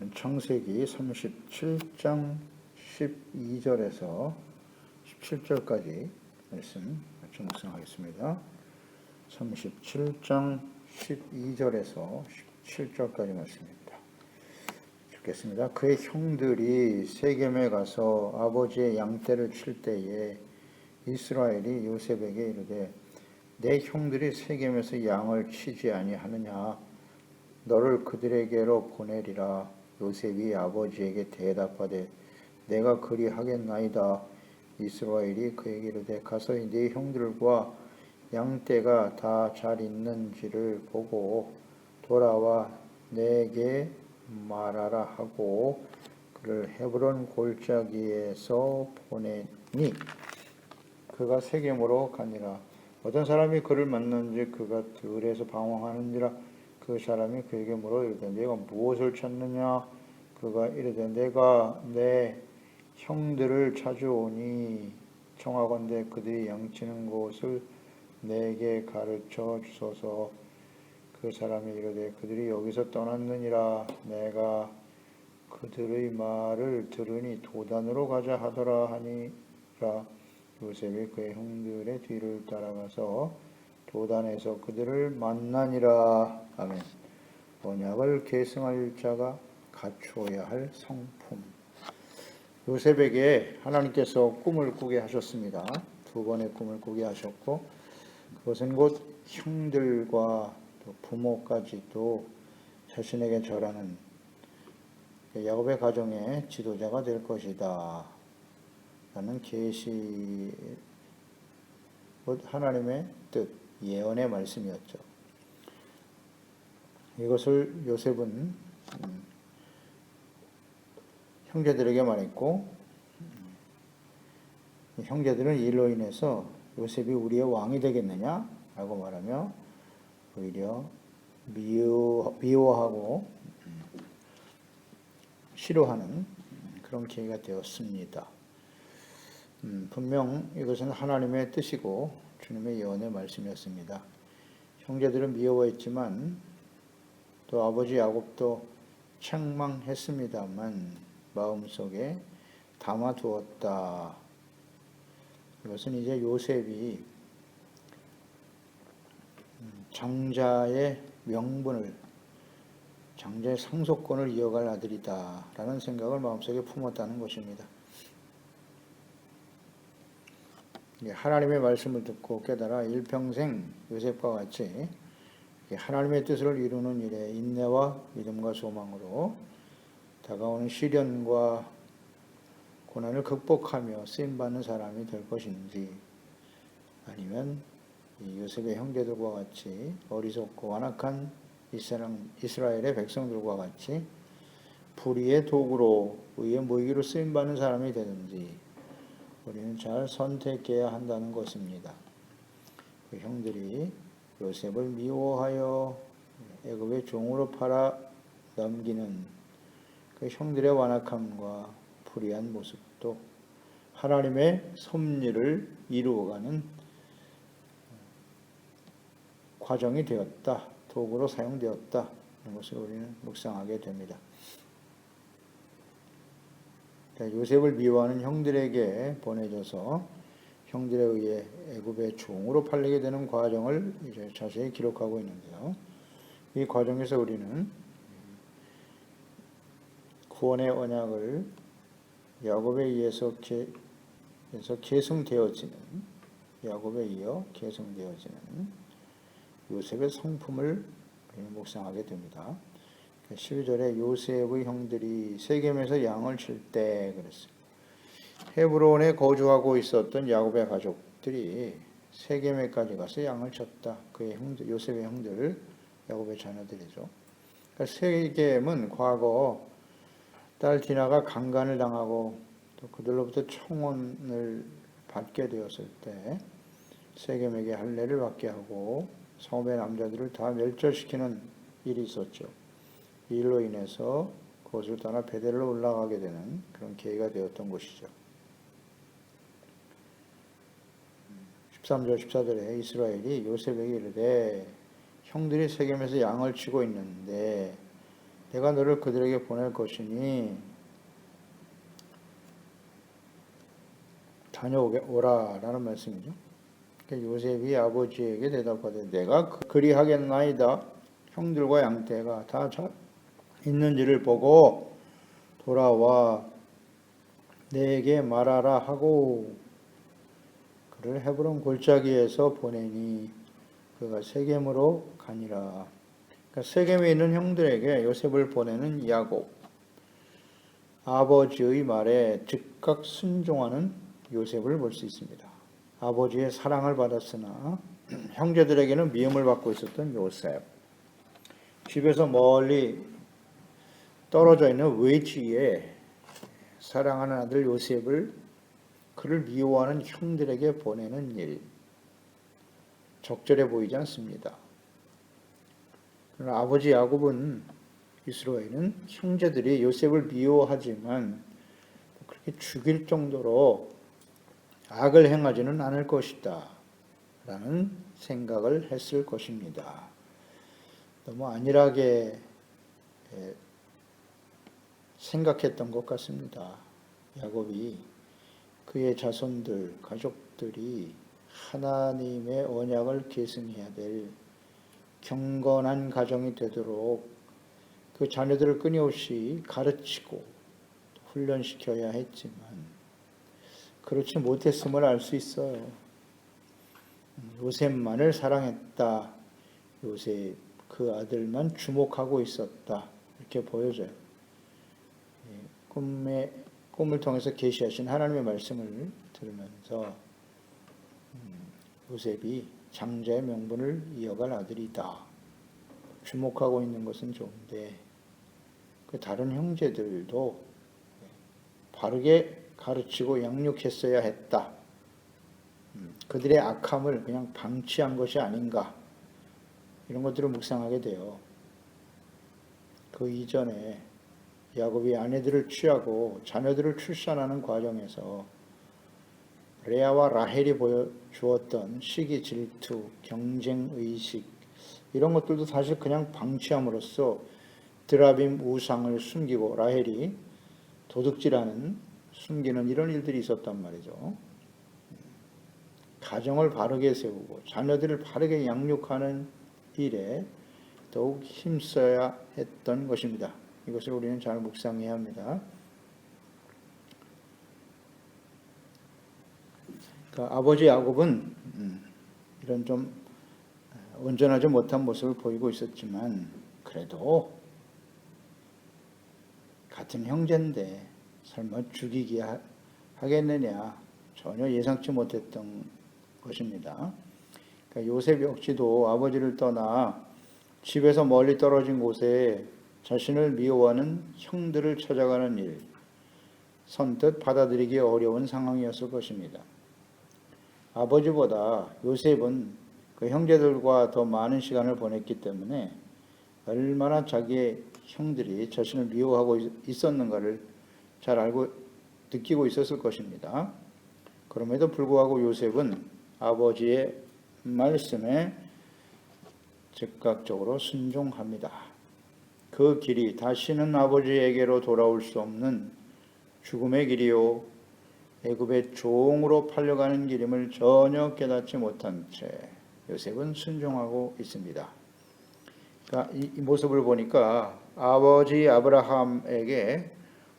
창세기 37장 12절에서 17절까지 말씀 같이 묵상하겠습니다. 37장 12절에서 17절까지 말씀입니다. 읽겠습니다. 그의 형들이 세겜에 가서 아버지의 양떼를 칠 때에 이스라엘이 요셉에게 이르되 내 형들이 세겜에서 양을 치지 아니하느냐 너를 그들에게로 보내리라. 요셉이 아버지에게 대답하되 내가 그리하겠나이다. 이스라엘이 그에게 이르되 가서 네 형들과 양떼가 다 잘 있는지를 보고 돌아와 내게 말하라 하고 그를 헤브론 골짜기에서 보내니 그가 세겜으로 가니라. 어떤 사람이 그를 만난지 그가 들에서 방황하는지라. 그 사람이 그에게 물어 이르되 네가 무엇을 찾느냐. 그가 이르되 내가 내 형들을 찾아오니 청하건대 그들이 양치는 곳을 내게 가르쳐 주소서. 그 사람이 이르되 그들이 여기서 떠났느니라. 내가 그들의 말을 들으니 도단으로 가자 하더라 하니라. 요셉이 그의 형들의 뒤를 따라가서 도단에서 그들을 만나니라. 아멘. 언약을 계승할 자가 갖추어야 할 성품. 요셉에게 하나님께서 꿈을 꾸게 하셨습니다. 두 번의 꿈을 꾸게 하셨고 그것은 곧 형들과 또 부모까지도 자신에게 절하는 야곱의 가정의 지도자가 될 것이다 라는 계시, 곧 하나님의 뜻, 예언의 말씀이었죠. 이것을 요셉은 형제들에게 말했고 형제들은 이 일로 인해서 요셉이 우리의 왕이 되겠느냐 라고 말하며 오히려 미워하고 싫어하는 그런 계기가 되었습니다. 분명 이것은 하나님의 뜻이고 주님의 예언의 말씀이었습니다. 형제들은 미워했지만 또 아버지 야곱도 책망했습니다만 마음속에 담아두었다. 이것은 이제 요셉이 장자의 명분을, 장자의 상속권을 이어갈 아들이다 라는 생각을 마음속에 품었다는 것입니다. 하나님의 말씀을 듣고 깨달아 일평생 요셉과 같이 하나님의 뜻을 이루는 일에 인내와 믿음과 소망으로 다가오는 시련과 고난을 극복하며 쓰임받는 사람이 될 것인지, 아니면 요셉의 형제들과 같이 어리석고 완악한 이스라엘의 백성들과 같이 불의의 도구로 의의 모이기로 쓰임받는 사람이 되든지 우리는 잘 선택해야 한다는 것입니다. 그 형들이 요셉을 미워하여 애굽의 종으로 팔아 넘기는 그 형들의 완악함과 불의한 모습도 하나님의 섭리를 이루어가는 과정이 되었다, 도구로 사용되었다 하는 것을 우리는 묵상하게 됩니다. 요셉을 미워하는 형들에게 보내져서 형들에 의해 애굽의 종으로 팔리게 되는 과정을 이제 자세히 기록하고 있는데요. 이 과정에서 우리는 구원의 언약을 야곱에 의해서 계승되어지는, 야곱에 이어 계승되어지는 요셉의 성품을 묵상하게 됩니다. 12절에 요셉의 형들이 세겜에서 양을 칠 때 그랬어요. 헤브론에 거주하고 있었던 야곱의 가족들이 세겜에까지 가서 양을 쳤다. 그의 형들, 요셉의 형들, 야곱의 자녀들이죠. 그러니까 세겜은 과거 딸 디나가 강간을 당하고 또 그들로부터 청혼을 받게 되었을 때 세겜에게 할례를 받게 하고 성읍의 남자들을 다 멸절시키는 일이 있었죠. 이 일로 인해서 그것을 떠나 베델로 올라가게 되는 그런 계기가 되었던 것이죠. 13절 14절에 이스라엘이 요셉에게 이르되 형들이 세겜에서 양을 치고 있는데 내가 너를 그들에게 보낼 것이니 다녀오라라는 말씀이죠. 그러니까 요셉이 아버지에게 대답하되 내가 그리하겠나이다. 형들과 양떼가 다 잘 있는지를 보고 돌아와 내게 말하라 하고 그를 헤브론 골짜기에서 보내니 그가 세겜으로 가니라. 그러니까 세겜에 있는 형들에게 요셉을 보내는 야곱. 아버지의 말에 즉각 순종하는 요셉을 볼 수 있습니다. 아버지의 사랑을 받았으나 형제들에게는 미움을 받고 있었던 요셉. 집에서 멀리 떨어져 있는 외지에 사랑하는 아들 요셉을 그를 미워하는 형들에게 보내는 일. 적절해 보이지 않습니다. 그러나 아버지 야곱은 이스라엘은 형제들이 요셉을 미워하지만 그렇게 죽일 정도로 악을 행하지는 않을 것이다 라는 생각을 했을 것입니다. 너무 안일하게 생각했던 것 같습니다. 야곱이 그의 자손들, 가족들이 하나님의 언약을 계승해야 될 경건한 가정이 되도록 그 자녀들을 끊임없이 가르치고 훈련시켜야 했지만 그렇지 못했음을 알 수 있어요. 요셉만을 사랑했다. 요셉 그 아들만 주목하고 있었다. 이렇게 보여져요. 꿈을 통해서 계시하신 하나님의 말씀을 들으면서 요셉이 장자의 명분을 이어갈 아들이다. 주목하고 있는 것은 좋은데 그 다른 형제들도 바르게 가르치고 양육했어야 했다. 그들의 악함을 그냥 방치한 것이 아닌가. 이런 것들을 묵상하게 돼요. 그 이전에 야곱이 아내들을 취하고 자녀들을 출산하는 과정에서 레아와 라헬이 보여주었던 시기 질투, 경쟁의식 이런 것들도 사실 그냥 방치함으로써 드라빔 우상을 숨기고 라헬이 도둑질하는 숨기는 이런 일들이 있었단 말이죠. 가정을 바르게 세우고 자녀들을 바르게 양육하는 일에 더욱 힘써야 했던 것입니다. 이것을 우리는 잘 묵상해야 합니다. 그러니까 아버지 야곱은 이런 좀 온전하지 못한 모습을 보이고 있었지만 그래도 같은 형제인데 설마 죽이기 하겠느냐 전혀 예상치 못했던 것입니다. 그러니까 요셉 역시도 아버지를 떠나 집에서 멀리 떨어진 곳에 자신을 미워하는 형들을 찾아가는 일, 선뜻 받아들이기 어려운 상황이었을 것입니다. 아버지보다 요셉은 그 형제들과 더 많은 시간을 보냈기 때문에 얼마나 자기의 형들이 자신을 미워하고 있었는가를 잘 알고 느끼고 있었을 것입니다. 그럼에도 불구하고 요셉은 아버지의 말씀에 즉각적으로 순종합니다. 그 길이 다시는 아버지에게로 돌아올 수 없는 죽음의 길이요 애굽의 종으로 팔려가는 길임을 전혀 깨닫지 못한 채 요셉은 순종하고 있습니다. 그러니까 이 모습을 보니까 아버지 아브라함에게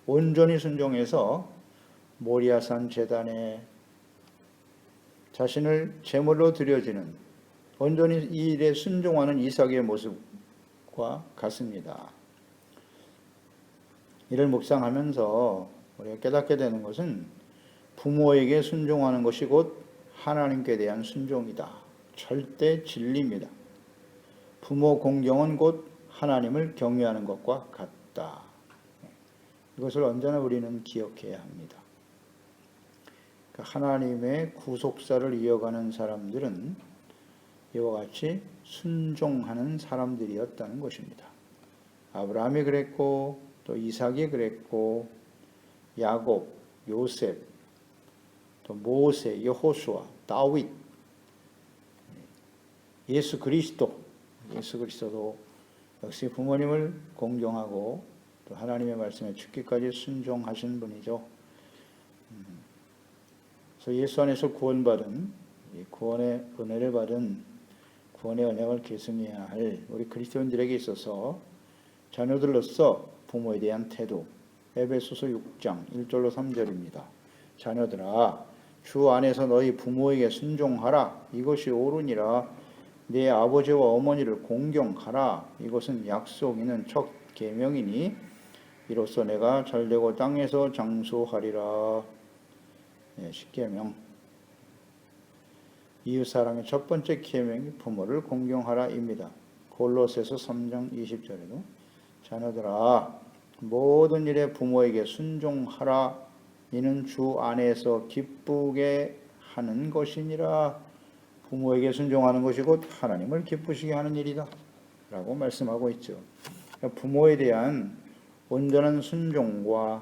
온전히 순종해서 모리아산 제단에 자신을 제물로 드려지는 온전히 이 일에 순종하는 이삭의 모습과 같습니다. 이를 묵상하면서 우리가 깨닫게 되는 것은 부모에게 순종하는 것이 곧 하나님께 대한 순종이다. 절대 진리입니다. 부모 공경은 곧 하나님을 경외하는 것과 같다. 이것을 언제나 우리는 기억해야 합니다. 하나님의 구속사를 이어가는 사람들은 이와 같이 순종하는 사람들이었다는 것입니다. 아브라함이 그랬고 또 이삭이 그랬고 야곱, 요셉, 또 모세, 여호수아, 다윗, 예수 그리스도도 역시 부모님을 공경하고 또 하나님의 말씀에 죽기까지 순종하신 분이죠. 그래서 예수 안에서 구원받은, 구원의 은혜를 받은, 구원의 언약을 계승해야 할 우리 그리스도인들에게 있어서 자녀들로서 부모에 대한 태도, 에베소서 6장 1절로 3절입니다. 자녀들아, 주 안에서 너희 부모에게 순종하라. 이것이 옳으니라. 네 아버지와 어머니를 공경하라. 이것은 약속 있는 첫 계명이니 이로써 내가 잘되고 땅에서 장수하리라. 십계명. 이웃사랑의 첫 번째 계명이 부모를 공경하라입니다. 골로새서 3장 20절에도 자녀들아 모든 일에 부모에게 순종하라. 이는 주 안에서 기쁘게 하는 것이니라. 부모에게 순종하는 것이 곧 하나님을 기쁘시게 하는 일이다 라고 말씀하고 있죠. 부모에 대한 온전한 순종과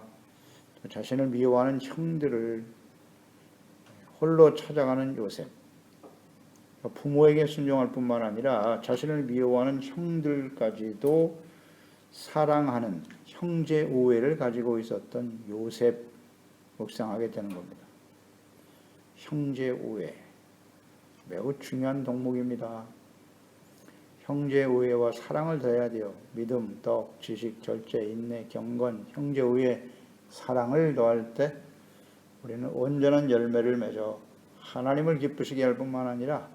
자신을 미워하는 형들을 홀로 찾아가는 요셉. 부모에게 순종할 뿐만 아니라 자신을 미워하는 형들까지도 사랑하는 형제 우애를 가지고 있었던 요셉 묵상하게 되는 겁니다. 형제 우애 매우 중요한 덕목입니다. 형제 우애와 사랑을 더해야 돼요. 믿음, 덕, 지식, 절제, 인내, 경건, 형제 우애, 사랑을 더할 때 우리는 온전한 열매를 맺어 하나님을 기쁘시게 할 뿐만 아니라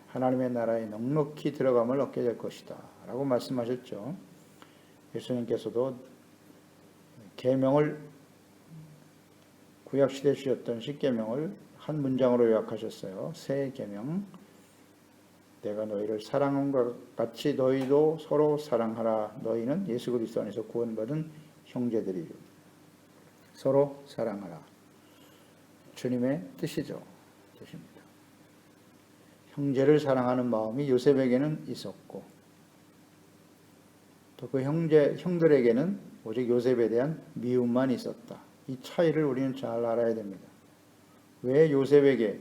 하나님의 나라에 넉넉히 들어감을 얻게 될 것이다 라고 말씀하셨죠. 예수님께서도 계명을 구약시대에 주셨던 십계명을 한 문장으로 요약하셨어요. 새 계명. 내가 너희를 사랑한 것 같이 너희도 서로 사랑하라. 너희는 예수 그리스도 안에서 구원받은 형제들이요. 서로 사랑하라. 주님의 뜻이죠. 뜻입니다. 형제를 사랑하는 마음이 요셉에게는 있었고 또 그 형들에게는 오직 요셉에 대한 미움만 있었다. 이 차이를 우리는 잘 알아야 됩니다. 왜 요셉에게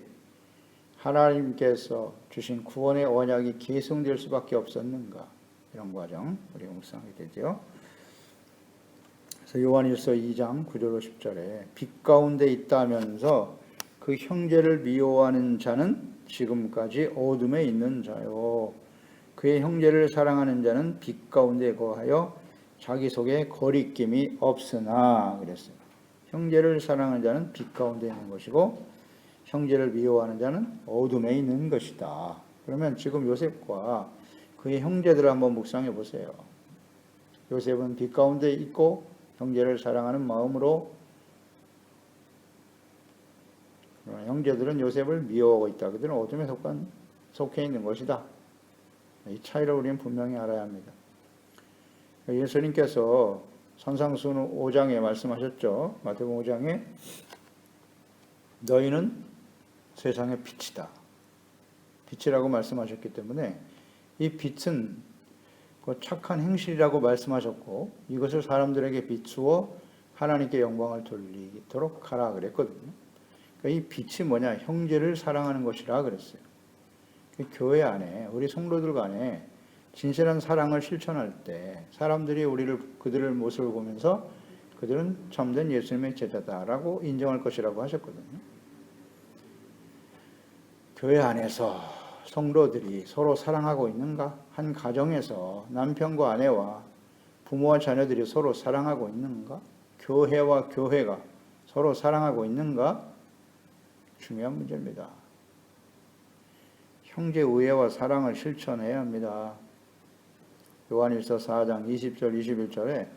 하나님께서 주신 구원의 언약이 계승될 수밖에 없었는가? 이런 과정 우리가 묵상하게 되죠. 그래서 요한일서 2장 9절로 10절에 빛 가운데 있다면서 그 형제를 미워하는 자는 지금까지 어둠에 있는 자요. 그의 형제를 사랑하는 자는 빛 가운데 거하여 자기 속에 거리낌이 없으나 그랬어요. 형제를 사랑하는 자는 빛 가운데 있는 것이고 형제를 미워하는 자는 어둠에 있는 것이다. 그러면 지금 요셉과 그의 형제들을 한번 묵상해 보세요. 요셉은 빛 가운데 있고 형제를 사랑하는 마음으로, 그러나 형제들은 요셉을 미워하고 있다. 그들은 어둠에 속해 있는 것이다. 이 차이를 우리는 분명히 알아야 합니다. 예수님께서 산상수훈 5장에 말씀하셨죠. 마태복음 5장에 너희는 세상의 빛이다. 빛이라고 말씀하셨기 때문에 이 빛은 그 착한 행실이라고 말씀하셨고 이것을 사람들에게 비추어 하나님께 영광을 돌리도록 하라 그랬거든요. 그러니까 이 빛이 뭐냐? 형제를 사랑하는 것이라 그랬어요. 교회 안에 우리 성도들 간에 진실한 사랑을 실천할 때 사람들이 그들의 모습을 보면서 그들은 참된 예수님의 제자다라고 인정할 것이라고 하셨거든요. 교회 안에서 성도들이 서로 사랑하고 있는가? 한 가정에서 남편과 아내와 부모와 자녀들이 서로 사랑하고 있는가? 교회와 교회가 서로 사랑하고 있는가? 중요한 문제입니다. 형제 우애와 사랑을 실천해야 합니다. 요한일서 4장 20절 21절에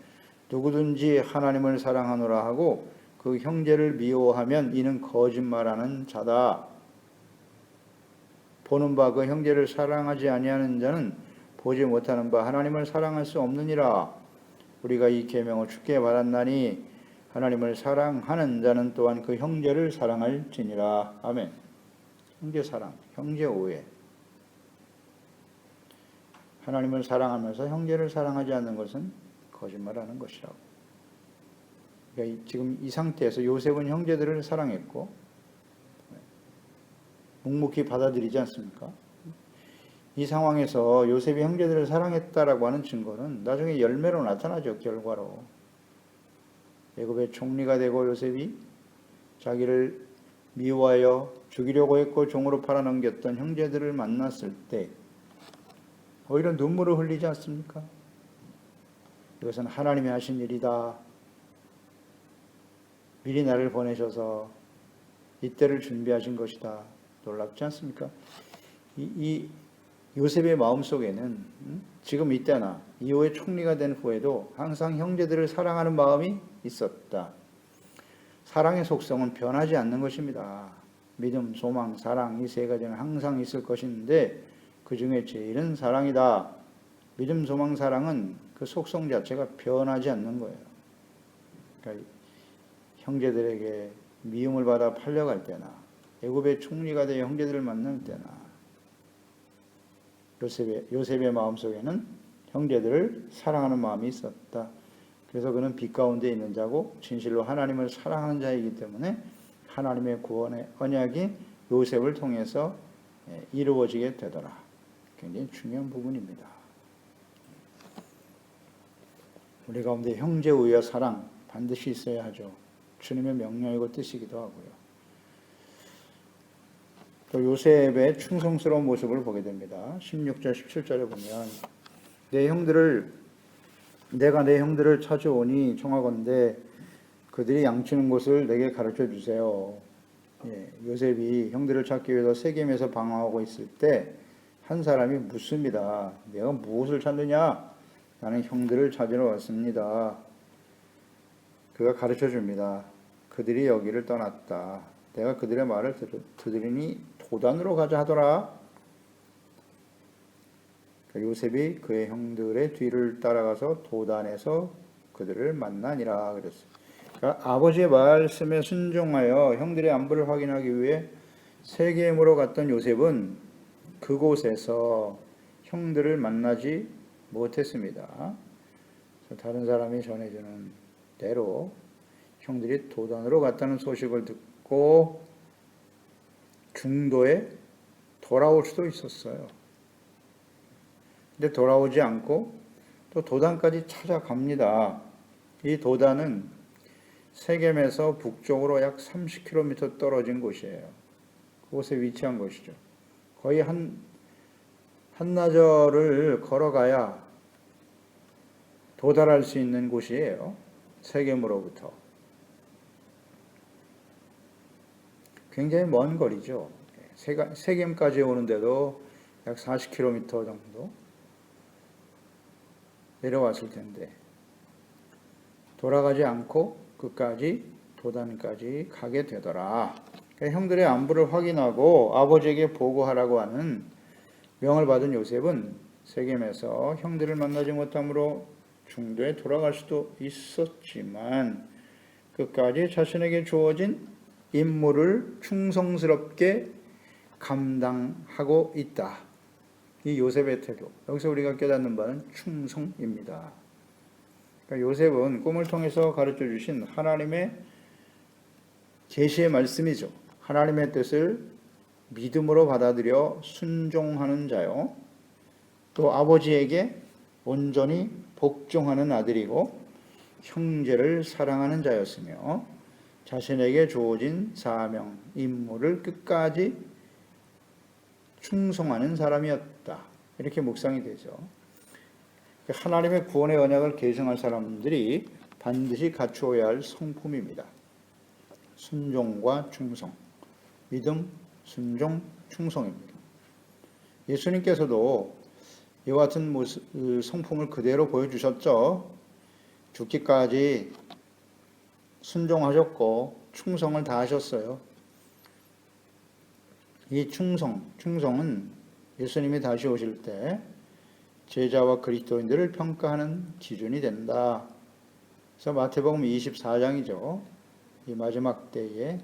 누구든지 하나님을 사랑하노라 하고 그 형제를 미워하면 이는 거짓말하는 자다. 보는 바 그 형제를 사랑하지 아니하는 자는 보지 못하는 바 하나님을 사랑할 수 없느니라. 우리가 이 계명을 주께 받았나니 하나님을 사랑하는 자는 또한 그 형제를 사랑할지니라. 아멘. 형제 사랑, 형제 우애. 하나님을 사랑하면서 형제를 사랑하지 않는 것은 거짓말하는 것이라고. 그러니까 지금 이 상태에서 요셉은 형제들을 사랑했고 묵묵히 받아들이지 않습니까? 이 상황에서 요셉이 형제들을 사랑했다라고 하는 증거는 나중에 열매로 나타나죠. 결과로. 애굽의 총리가 되고 요셉이 자기를 미워하여 죽이려고 했고 종으로 팔아넘겼던 형제들을 만났을 때 오히려 눈물을 흘리지 않습니까? 이것은 하나님이 하신 일이다. 미리 나를 보내셔서 이때를 준비하신 것이다. 놀랍지 않습니까? 이 요셉의 마음속에는 지금 이때나 이후에 총리가 된 후에도 항상 형제들을 사랑하는 마음이 있었다. 사랑의 속성은 변하지 않는 것입니다. 믿음, 소망, 사랑 이 세 가지는 항상 있을 것인데 그 중에 제일은 사랑이다. 믿음, 소망, 사랑은 그 속성 자체가 변하지 않는 거예요. 그러니까 형제들에게 미움을 받아 팔려갈 때나 애굽의 총리가 되어 형제들을 만날 때나 요셉의 마음속에는 형제들을 사랑하는 마음이 있었다. 그래서 그는 빛 가운데 있는 자고 진실로 하나님을 사랑하는 자이기 때문에 하나님의 구원의 언약이 요셉을 통해서 이루어지게 되더라. 굉장히 중요한 부분입니다. 우리 가운데 형제 우애 사랑 반드시 있어야 하죠. 주님의 명령이고 뜻이기도 하고요. 또 요셉의 충성스러운 모습을 보게 됩니다. 16절 17절에 보면 내가 내 형들을 찾아오니 청하건대 그들이 양치는 곳을 내게 가르쳐 주세요. 요셉이 형들을 찾기 위해서 세겜에서 방황하고 있을 때 한 사람이 묻습니다. 내가 무엇을 찾느냐? 나는 형들을 찾으러 왔습니다. 그가 가르쳐 줍니다. 그들이 여기를 떠났다. 내가 그들의 말을 들으니 도단으로 가자 하더라. 요셉이 그의 형들의 뒤를 따라가서 도단에서 그들을 만나니라 그랬어요. 그러니까 아버지의 말씀에 순종하여 형들의 안부를 확인하기 위해 세겜으로 갔던 요셉은 그곳에서 형들을 만나지 못했습니다. 다른 사람이 전해주는 대로 형들이 도단으로 갔다는 소식을 듣고 중도에 돌아올 수도 있었어요. 근데 돌아오지 않고 또 도단까지 찾아갑니다. 이 도단은 세겜에서 북쪽으로 약 30km 떨어진 곳이에요. 그곳에 위치한 곳이죠. 거의 한나절을 걸어가야 도달할 수 있는 곳이에요. 세겜으로부터. 굉장히 먼 거리죠. 세겜까지 오는데도 약 40km 정도 내려왔을 텐데 돌아가지 않고 끝까지 도단까지 가게 되더라. 그러니까 형들의 안부를 확인하고 아버지에게 보고하라고 하는 명을 받은 요셉은 세겜에서 형들을 만나지 못함으로 중도에 돌아갈 수도 있었지만 끝까지 자신에게 주어진 임무를 충성스럽게 감당하고 있다. 이 요셉의 태도. 여기서 우리가 깨닫는 바는 충성입니다. 그러니까 요셉은 꿈을 통해서 가르쳐 주신 하나님의 계시의 말씀이죠. 하나님의 뜻을 믿음으로 받아들여 순종하는 자요. 또 아버지에게 온전히 복종하는 아들이고 형제를 사랑하는 자였으며 자신에게 주어진 사명, 임무를 끝까지 충성하는 사람이었다. 이렇게 묵상이 되죠. 하나님의 구원의 언약을 계승할 사람들이 반드시 갖추어야 할 성품입니다. 순종과 충성, 믿음, 순종, 충성입니다. 예수님께서도 이와 같은 성품을 그대로 보여주셨죠. 죽기까지 순종하셨고 충성을 다하셨어요. 이 충성은 예수님이 다시 오실 때 제자와 그리스도인들을 평가하는 기준이 된다. 그래서 마태복음 24장이죠. 이 마지막 때에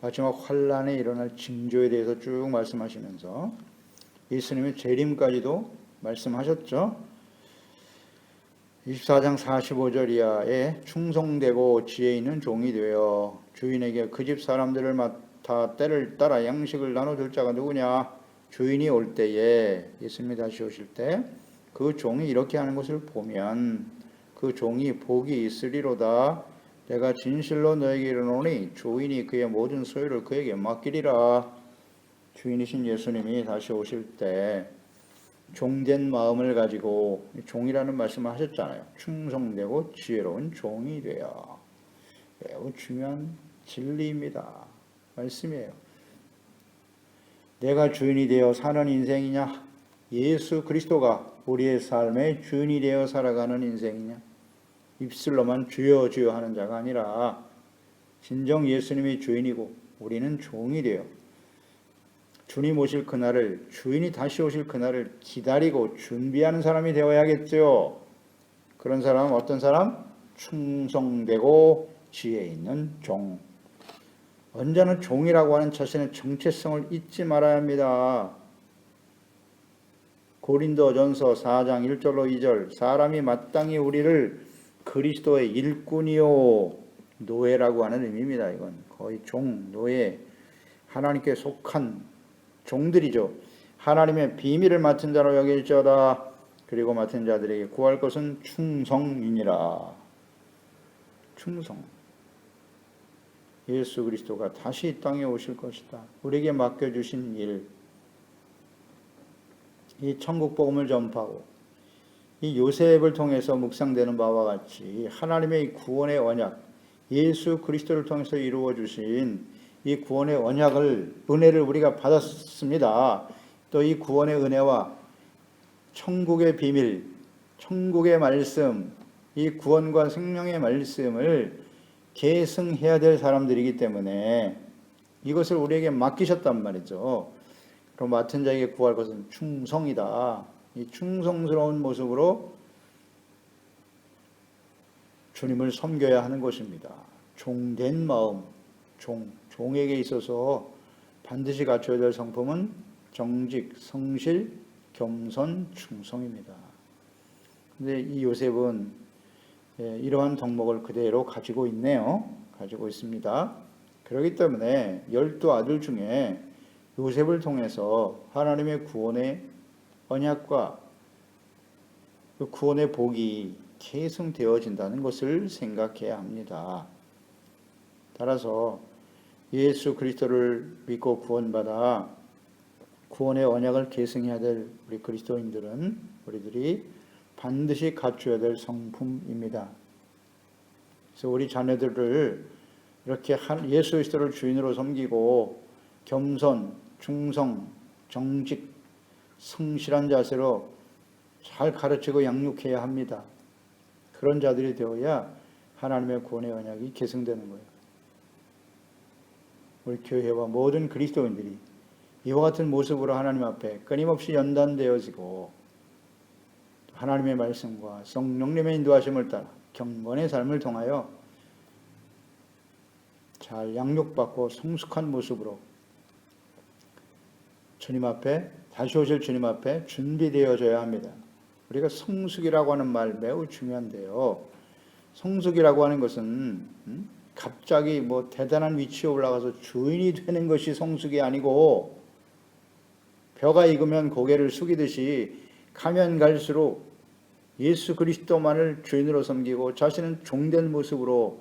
마지막 환란에 일어날 징조에 대해서 쭉 말씀하시면서 예수님의 재림까지도 말씀하셨죠. 24장 45절 이하에 충성되고 지혜 있는 종이 되어 주인에게 그 집 사람들을 맡아 때를 따라 양식을 나눠줄 자가 누구냐? 주인이 올 때에, 예수님이 다시 오실 때 그 종이 이렇게 하는 것을 보면 그 종이 복이 있으리로다. 내가 진실로 너에게 이르노니 주인이 그의 모든 소유를 그에게 맡기리라. 주인이신 예수님이 다시 오실 때 종된 마음을 가지고, 종이라는 말씀을 하셨잖아요. 충성되고 지혜로운 종이 되어. 매우 중요한 진리입니다. 말씀이에요. 내가 주인이 되어 사는 인생이냐? 예수 그리스도가 우리의 삶의 주인이 되어 살아가는 인생이냐? 입술로만 주여 주여 하는 자가 아니라 진정 예수님이 주인이고 우리는 종이 되어 주님 오실 그날을, 주인이 다시 오실 그날을 기다리고 준비하는 사람이 되어야겠죠. 그런 사람은 어떤 사람? 충성되고 지혜 있는 종. 언제나 종이라고 하는 자신의 정체성을 잊지 말아야 합니다. 고린도전서 4장 1절로 2절, 사람이 마땅히 우리를 그리스도의 일꾼이요, 노예라고 하는 의미입니다. 이건 거의 종, 노예, 하나님께 속한 종들이죠. 하나님의 비밀을 맡은 자로 여길지어다. 그리고 맡은 자들에게 구할 것은 충성이니라. 충성. 예수 그리스도가 다시 이 땅에 오실 것이다. 우리에게 맡겨주신 일, 이 천국 복음을 전파하고 이 요셉을 통해서 묵상되는 바와 같이 하나님의 구원의 언약, 예수 그리스도를 통해서 이루어 주신 이 구원의 언약을, 은혜를 우리가 받았습니다. 또 이 구원의 은혜와 천국의 비밀, 천국의 말씀, 이 구원과 생명의 말씀을 계승해야 될 사람들이기 때문에 이것을 우리에게 맡기셨단 말이죠. 그럼 맡은 자에게 구할 것은 충성이다. 이 충성스러운 모습으로 주님을 섬겨야 하는 것입니다. 종된 마음, 종에게 있어서 반드시 갖춰야 될 성품은 정직, 성실, 겸손, 충성입니다. 근데 이 요셉은 이러한 덕목을 그대로 가지고 있네요. 가지고 있습니다. 그렇기 때문에 12 아들 중에 요셉을 통해서 하나님의 구원의 언약과 그 구원의 복이 계승되어진다는 것을 생각해야 합니다. 따라서 예수 그리스도를 믿고 구원받아 구원의 언약을 계승해야 될 우리 그리스도인들은, 우리들이 반드시 갖춰야 될 성품입니다. 그래서 우리 자녀들을 이렇게 예수 그리스도를 주인으로 섬기고 겸손, 충성, 정직, 성실한 자세로 잘 가르치고 양육해야 합니다. 그런 자들이 되어야 하나님의 구원의 언약이 계승되는 거예요. 우리 교회와 모든 그리스도인들이 이와 같은 모습으로 하나님 앞에 끊임없이 연단되어지고 하나님의 말씀과 성령님의 인도하심을 따라 경건의 삶을 통하여 잘 양육받고 성숙한 모습으로 주님 앞에, 다시 오실 주님 앞에 준비되어져야 합니다. 우리가 성숙이라고 하는 말 매우 중요한데요. 성숙이라고 하는 것은 갑자기 뭐 대단한 위치에 올라가서 주인이 되는 것이 성숙이 아니고, 벼가 익으면 고개를 숙이듯이 가면 갈수록 예수 그리스도만을 주인으로 섬기고 자신은 종된 모습으로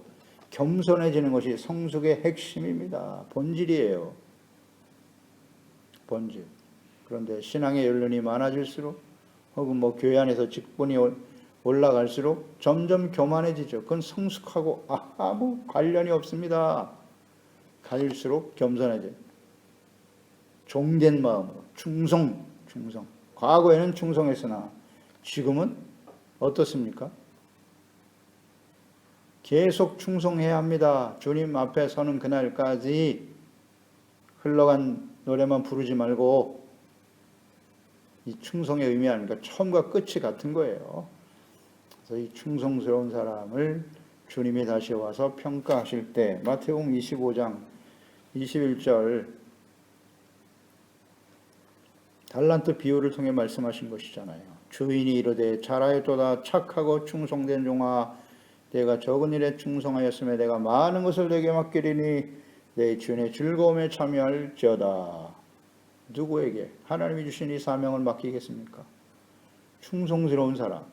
겸손해지는 것이 성숙의 핵심입니다. 본질이에요. 본질. 그런데 신앙의 연륜이 많아질수록, 혹은 뭐 교회 안에서 직분이 올라갈수록 점점 교만해지죠. 그건 성숙하고 아무 관련이 없습니다. 갈수록 겸손해져요. 종된 마음으로 충성. 과거에는 충성했으나 지금은 어떻습니까? 계속 충성해야 합니다. 주님 앞에 서는 그날까지 흘러간 노래만 부르지 말고, 이 충성의 의미 아닙니까? 처음과 끝이 같은 거예요. 그래서 이 충성스러운 사람을 주님이 다시 와서 평가하실 때, 마태복음 25장 21절 달란트 비유를 통해 말씀하신 것이잖아요. 주인이 이르되 잘하였도다 착하고 충성된 종아, 내가 적은 일에 충성하였으며 내가 많은 것을 내게 맡기리니 내 주인의 즐거움에 참여할지어다. 누구에게 하나님이 주신 이 사명을 맡기겠습니까? 충성스러운 사람,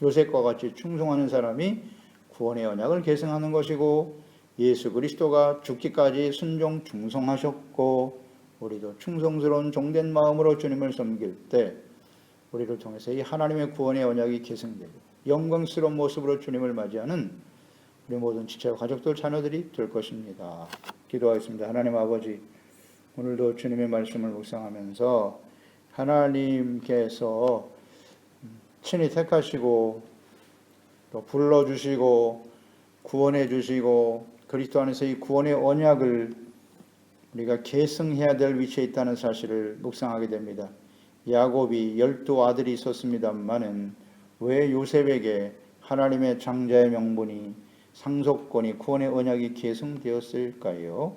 요셉과 같이 충성하는 사람이 구원의 언약을 계승하는 것이고, 예수 그리스도가 죽기까지 순종 충성하셨고, 우리도 충성스러운 종된 마음으로 주님을 섬길 때 우리를 통해서 이 하나님의 구원의 언약이 계승되고 영광스러운 모습으로 주님을 맞이하는 우리 모든 지체와 가족들, 자녀들이 될 것입니다. 기도하겠습니다. 하나님 아버지, 오늘도 주님의 말씀을 묵상하면서 하나님께서 친히 택하시고 또 불러주시고 구원해 주시고 그리스도 안에서 이 구원의 언약을 우리가 계승해야 될 위치에 있다는 사실을 묵상하게 됩니다. 야곱이 12아들이 있었습니다마는 왜 요셉에게 하나님의 장자의 명분이, 상속권이, 구원의 언약이 계승되었을까요?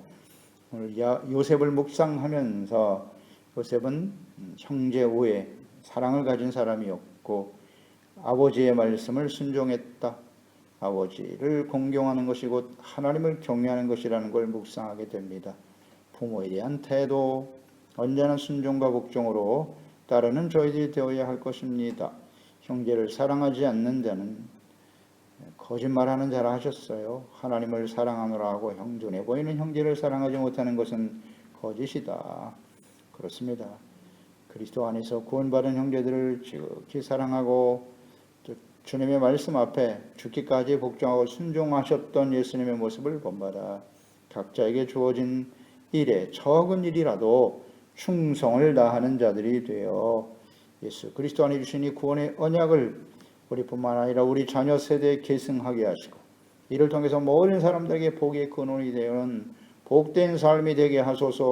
오늘 요셉을 묵상하면서 요셉은 형제 외에 사랑을 가진 사람이었고 아버지의 말씀을 순종했다. 아버지를 공경하는 것이 곧 하나님을 경외하는 것이라는 걸 묵상하게 됩니다. 부모에 대한 태도, 언제나 순종과 복종으로 따르는 저희들이 되어야 할 것입니다. 형제를 사랑하지 않는 자는 거짓말하는 자라 하셨어요. 하나님을 사랑하노라 하고 눈에 보이는 형제를 사랑하지 못하는 것은 거짓이다. 그렇습니다. 그리스도 안에서 구원받은 형제들을 지극히 사랑하고 주님의 말씀 앞에 죽기까지 복종하고 순종하셨던 예수님의 모습을 본받아 각자에게 주어진 일에 적은 일이라도 충성을 다하는 자들이 되어 예수 그리스도 안에 주신 이 구원의 언약을 우리뿐만 아니라 우리 자녀 세대에 계승하게 하시고 이를 통해서 모든 사람들에게 복의 근원이 되는 복된 삶이 되게 하소서.